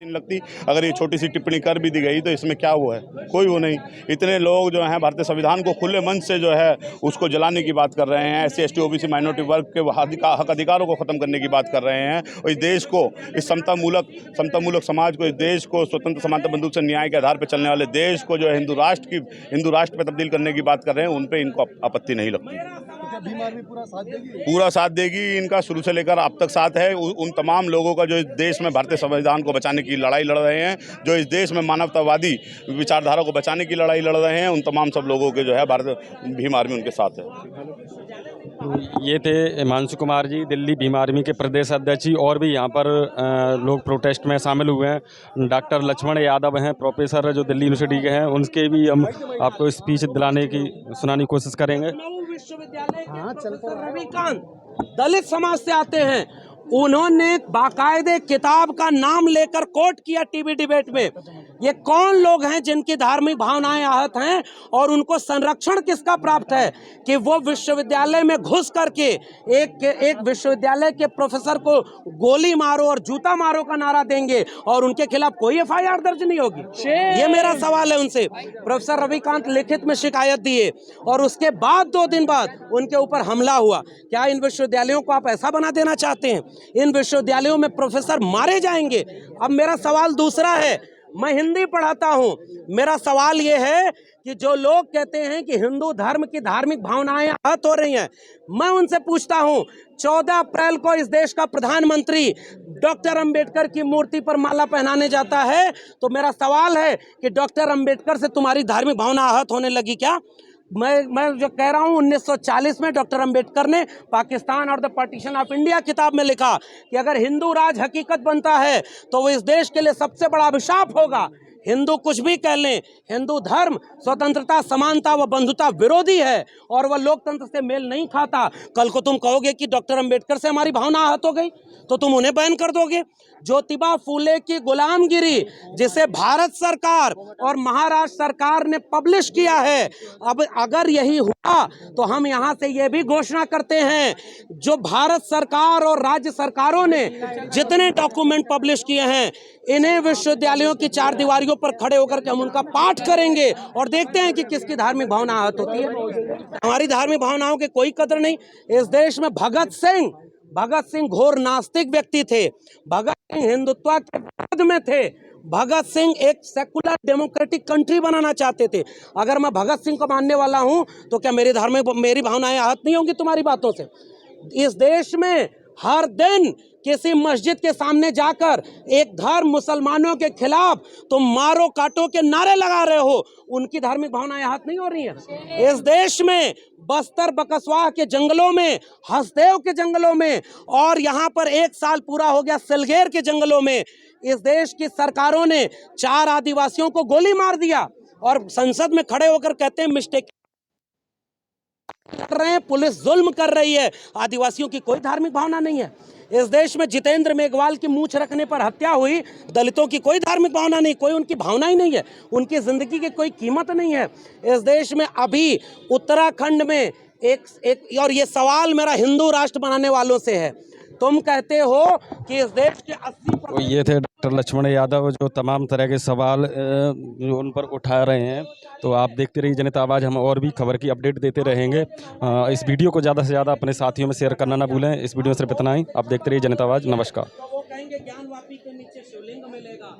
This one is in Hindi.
नहीं लगती। अगर ये छोटी सी टिप्पणी कर भी दी गई तो इसमें क्या हुआ है, कोई वो नहीं। इतने लोग जो हैं भारतीय संविधान को खुले मन से जो है उसको जलाने की बात कर रहे हैं, SC ST OBC माइनॉरिटी वर्ग के हक अधिकारों को ख़त्म करने की बात कर रहे हैं और इस देश को, इस समतामूलक समाज को, इस देश को स्वतंत्र समानता बंधुत्व से न्याय के आधार पर चलने वाले देश को जो है हिंदू राष्ट्र पर तब्दील करने की बात कर रहे हैं, उन पर इनको आपत्ति नहीं लगती। भीम आर्मी पूरा साथ देगी। इनका शुरू से लेकर अब तक साथ है उन तमाम लोगों का जो इस देश में भारतीय संविधान को बचाने की लड़ाई लड़ रहे हैं, जो इस देश में मानवतावादी विचारधारा को बचाने की लड़ाई लड़ रहे हैं, उन तमाम सब लोगों के जो है भारतीय भीम आर्मी उनके साथ है। ये थे हिमांशु कुमार जी, दिल्ली भीम आर्मी के प्रदेश अध्यक्ष जी। और भी यहाँ पर लोग प्रोटेस्ट में शामिल हुए हैं। डॉक्टर लक्ष्मण यादव हैं, प्रोफेसर जो दिल्ली यूनिवर्सिटी के हैं, उनके भी हम आपको स्पीच सुनाने की कोशिश करेंगे। विश्वविद्यालय के प्रोफेसर रविकांत दलित समाज से आते हैं। उन्होंने बाकायदे किताब का नाम लेकर कोट किया टीवी डिबेट में। ये कौन लोग हैं जिनकी धार्मिक भावनाएं आहत हैं और उनको संरक्षण किसका प्राप्त है कि वो विश्वविद्यालय में घुस करके एक विश्वविद्यालय के प्रोफेसर को गोली मारो और जूता मारो का नारा देंगे और उनके खिलाफ कोई FIR दर्ज नहीं होगी। ये मेरा सवाल है उनसे। प्रोफेसर रविकांत लिखित में शिकायत दिए और उसके बाद 2 दिन बाद उनके ऊपर हमला हुआ। क्या इन विश्वविद्यालयों को आप ऐसा बना देना चाहते हैं? इन विश्वविद्यालयों में प्रोफेसर मारे जाएंगे। अब मेरा सवाल दूसरा है, मैं हिंदी पढ़ाता हूं। मेरा सवाल यह है कि जो लोग कहते हैं कि हिंदू धर्म की धार्मिक भावनाएं आहत हो रही हैं, मैं उनसे पूछता हूं, 14 अप्रैल को इस देश का प्रधानमंत्री डॉक्टर अंबेडकर की मूर्ति पर माला पहनाने जाता है, तो मेरा सवाल है कि डॉक्टर अंबेडकर से तुम्हारी धार्मिक भावना आहत होने लगी क्या? मैं जो कह रहा हूँ, 1940 में डॉक्टर अंबेडकर ने पाकिस्तान और द पार्टीशन ऑफ इंडिया किताब में लिखा कि अगर हिंदू राज हकीकत बनता है तो वो इस देश के लिए सबसे बड़ा अभिशाप होगा। हिंदू कुछ भी कह लें, हिंदू धर्म स्वतंत्रता, समानता व बंधुता विरोधी है और वह लोकतंत्र से मेल नहीं खाता। कल को तुम कहोगे कि डॉक्टर अंबेडकर से हमारी भावना आहत हो गई तो तुम उन्हें बैन कर दोगे। ज्योतिबा फूले की गुलामगिरी, जिसे भारत सरकार और महाराष्ट्र सरकार ने पब्लिश किया है, अब अगर यही हुआ तो हम यहाँ से यह भी घोषणा करते हैं, जो भारत सरकार और राज्य सरकारों ने जितने डॉक्यूमेंट पब्लिश किए हैं, इन्हें विश्वविद्यालयों की 4 दीवारियों पर खड़े होकर के हम उनका पाठ करेंगे और देखते हैं कि किसकी धार्मिक भावना आहत होती है। हमारी धार्मिक भावनाओं की कोई कदर नहीं। इस देश में भगत सिंह घोर नास्तिक व्यक्ति थे। भगत सिंह हिंदुत्व के विरोध में थे। भगत सिंह एक सेकुलर डेमोक्रेटिक कंट्री बनाना चाहते थे। अगर मैं भगत सिंह को मानने वाला हूं तो क्या मेरी भावनाएं आहत नहीं होंगी तुम्हारी बातों से? इस देश में हर दिन किसी मस्जिद के सामने जाकर एक धर्म मुसलमानों के खिलाफ तुम मारो काटो के नारे लगा रहे हो, उनकी धार्मिक भावनाएं आहत नहीं हो रही हैं? इस देश में बस्तर बकसवाह के जंगलों में, हसदेव के जंगलों में और यहाँ पर 1 साल पूरा हो गया सिलगेर के जंगलों में, इस देश की सरकारों ने 4 आदिवासियों को गोली मार दिया और संसद में खड़े होकर कहते हैं मिस्टेक कर रहे हैं, पुलिस जुल्म कर रही है। आदिवासियों की कोई धार्मिक भावना नहीं है। इस देश में जितेंद्र मेघवाल की मूंछ रखने पर हत्या हुई, दलितों की कोई धार्मिक भावना नहीं, कोई उनकी भावना ही नहीं है, उनकी जिंदगी की कोई कीमत नहीं है। इस देश में अभी उत्तराखंड में एक और ये सवाल मेरा हिंदू राष्ट्र बनाने वालों से है, तुम कहते हो कि इस देश के 80%। ये थे डॉक्टर लक्ष्मण यादव, जो तमाम तरह के सवाल जो उन पर उठा रहे हैं। तो आप देखते रहिए जनता आवाज़, हम और भी खबर की अपडेट देते रहेंगे। इस वीडियो को ज़्यादा से ज़्यादा अपने साथियों में शेयर करना ना भूलें। इस वीडियो में सिर्फ इतना ही। आप देखते रहिए जनता आवाज़। नमस्कार। वो कहेंगे ज्ञान वापी के नीचे शिवलिंग मिलेगा।